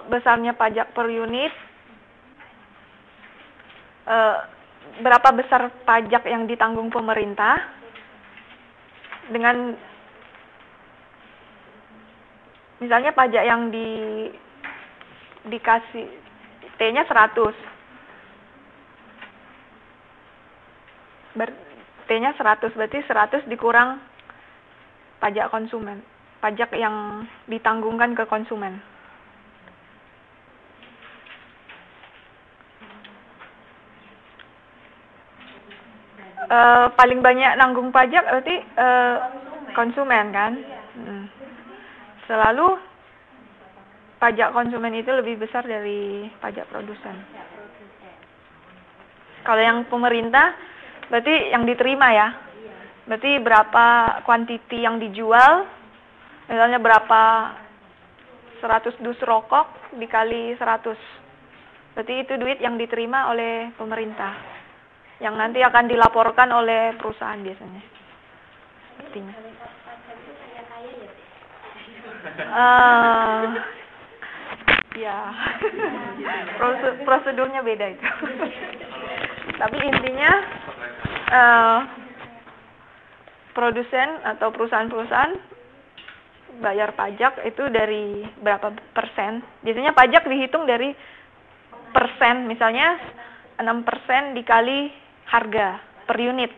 besarnya pajak per unit, berapa besar pajak yang ditanggung pemerintah, dengan misalnya pajak yang dikasih T-nya 100, T-nya 100, berarti 100 dikurang pajak konsumen, pajak yang ditanggungkan ke konsumen. Paling banyak nanggung pajak berarti konsumen kan. Selalu pajak konsumen itu lebih besar dari pajak produsen. Kalau yang pemerintah berarti yang diterima ya. Berarti berapa kuantiti yang dijual, misalnya berapa 100 dus rokok dikali 100. Berarti itu duit yang diterima oleh pemerintah, yang nanti akan dilaporkan oleh perusahaan biasanya. Artinya. Ya, prosedurnya beda itu. Tapi intinya produsen atau perusahaan-perusahaan bayar pajak itu dari berapa persen. Biasanya pajak dihitung dari persen, misalnya 6% dikali harga per unit.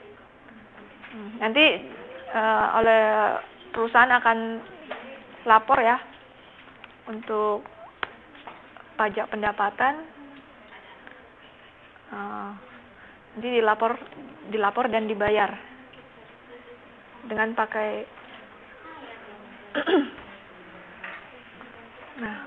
Nanti oleh perusahaan akan lapor ya untuk pajak pendapatan. Nanti dilapor dan dibayar dengan pakai nah.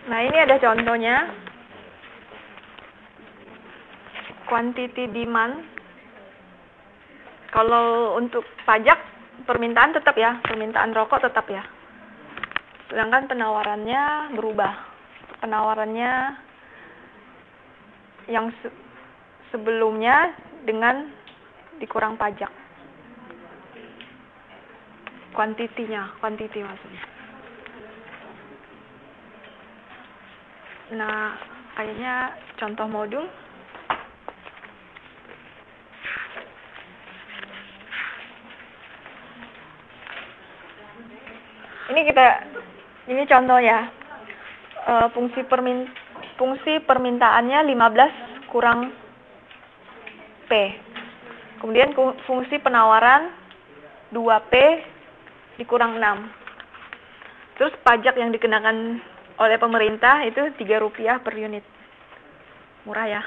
Nah, ini ada contohnya. Quantity demand. Kalau untuk pajak, permintaan tetap ya, permintaan rokok tetap ya. Sedangkan penawarannya berubah. Penawarannya yang sebelumnya dengan dikurang pajak. Quantity maksudnya. Nah, kayaknya contoh modul. Ini contoh ya. Fungsi permintaannya 15 kurang P. Kemudian fungsi penawaran 2P dikurang 6. Terus pajak yang dikenakan oleh pemerintah itu Rp3 per unit. Murah ya.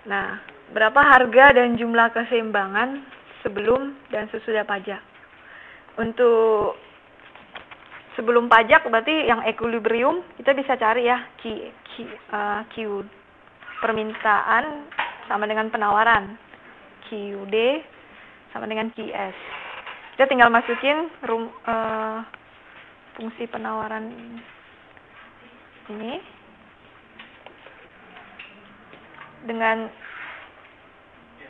Nah, berapa harga dan jumlah keseimbangan sebelum dan sesudah pajak? Untuk sebelum pajak berarti yang equilibrium kita bisa cari ya Q permintaan sama dengan penawaran, QD sama dengan QS. Kita tinggal masukin fungsi penawaran ini dengan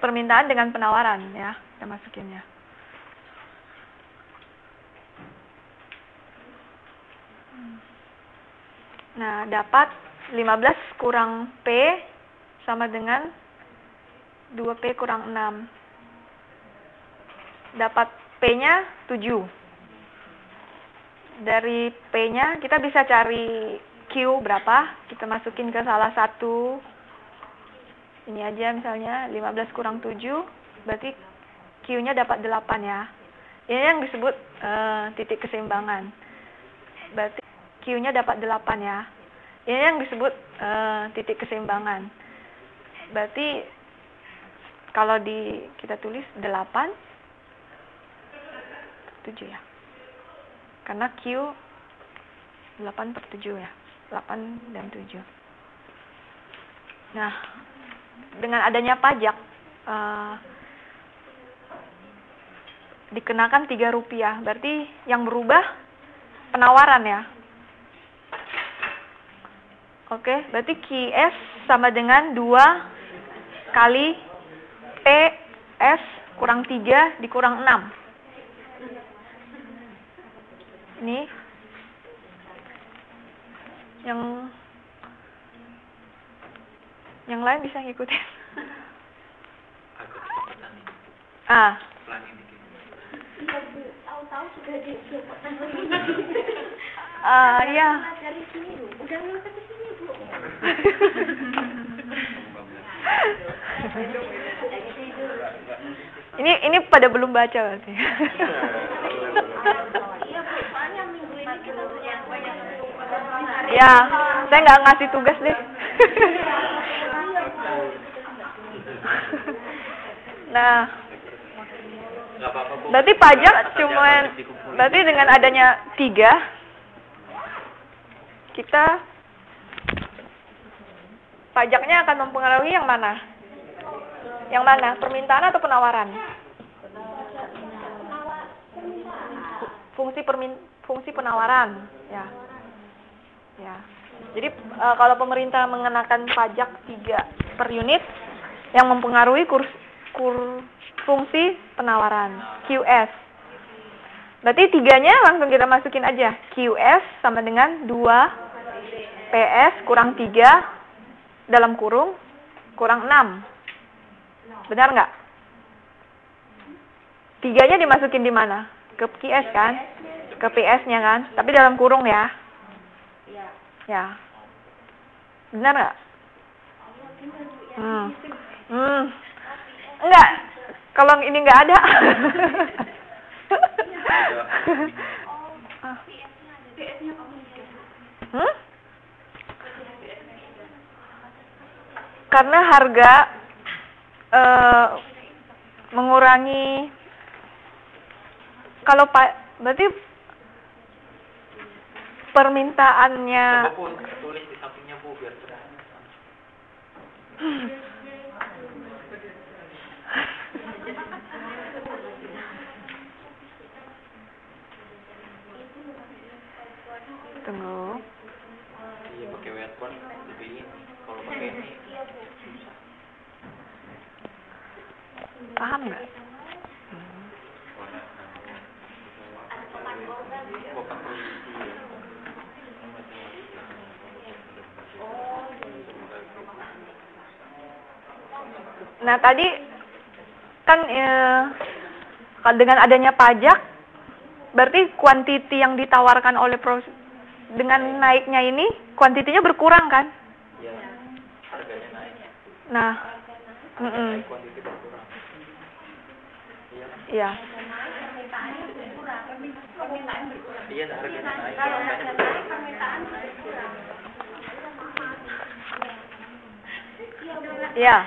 permintaan dengan penawaran ya, kita masukinnya. Nah, dapat 15 kurang P sama dengan 2P kurang 6. Dapat P-nya 7. Dari P-nya kita bisa cari Q berapa, kita masukin ke salah satu. Ini aja misalnya 15 kurang 7, berarti Q-nya dapat 8 ya. Ini yang disebut titik keseimbangan. Berarti Q-nya dapat 8 ya. Ini yang disebut titik keseimbangan. Berarti kalau kita tulis 8 per 7 ya. Karena Q 8 per 7 ya. 8 dan 7. Nah, dengan adanya pajak dikenakan Rp3. Berarti yang berubah penawaran ya. Oke, berarti QS sama dengan 2 kali PS kurang 3 dikurang 6. Ini yang lain bisa ngikutin. Ah. Iya Bu, tahu-tahu sudah dicoba. Iya. Dari sini Bu, udah nyampe ke sini Bu. Ini pada belum baca berarti. Iya Bu, soalnya minggu ini kita punya banyak. Ya, saya nggak ngasih tugas deh. Nah, berarti pajak berarti dengan adanya 3, kita pajaknya akan mempengaruhi yang mana? Yang mana? Permintaan atau penawaran? Fungsi penawaran, ya. Ya. Jadi kalau pemerintah mengenakan pajak 3 per unit, yang mempengaruhi fungsi penawaran, QS. Berarti 3-nya langsung kita masukin aja. QS sama dengan 2 PS kurang 3 dalam kurung kurang 6. Benar nggak? 3-nya dimasukin di mana? Ke QS kan? Ke PS-nya kan? Tapi dalam kurung ya. Ya. Benar nggak? Enggak. Kalau ini nggak ada. Karena harga mengurangi, kalau berarti permintaannya. Coba tulis di sampingnya Bu biar cerah. Tunggu. Iya pakai whiteboard lebih ini. Kalau pakai ini susah. Paham nggak? Nah tadi kan dengan adanya pajak, berarti kuantiti yang ditawarkan oleh dengan naiknya ini, kuantitinya berkurang kan? Iya, harganya naik. Nah, Kuantiti berkurang. iya. Iya, harganya naik. Iya.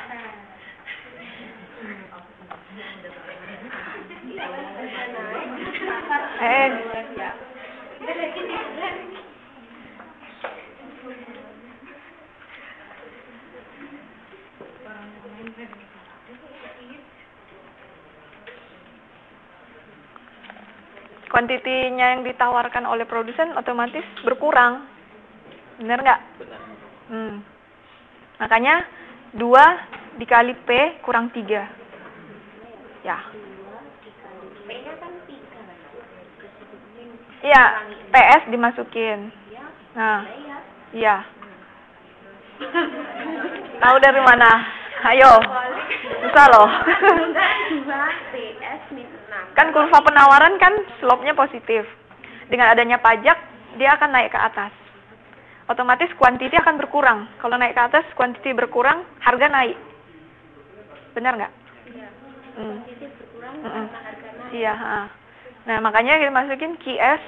Kuantitinya yang ditawarkan oleh produsen otomatis berkurang. Benar nggak? Benar. Makanya 2 dikali P kurang 3. Ya. P-nya kan 3. Iya, PS dimasukin. Nah, iya. Tahu dari mana? Ayo. Susah loh. Kan kurva penawaran kan slope-nya positif. Dengan adanya pajak, dia akan naik ke atas. Otomatis kuantiti akan berkurang. Kalau naik ke atas, kuantiti berkurang, harga naik. Benar nggak? Iya. Kuantiti berkurang karena harga naik. Iya. Nah, makanya kita masukin QS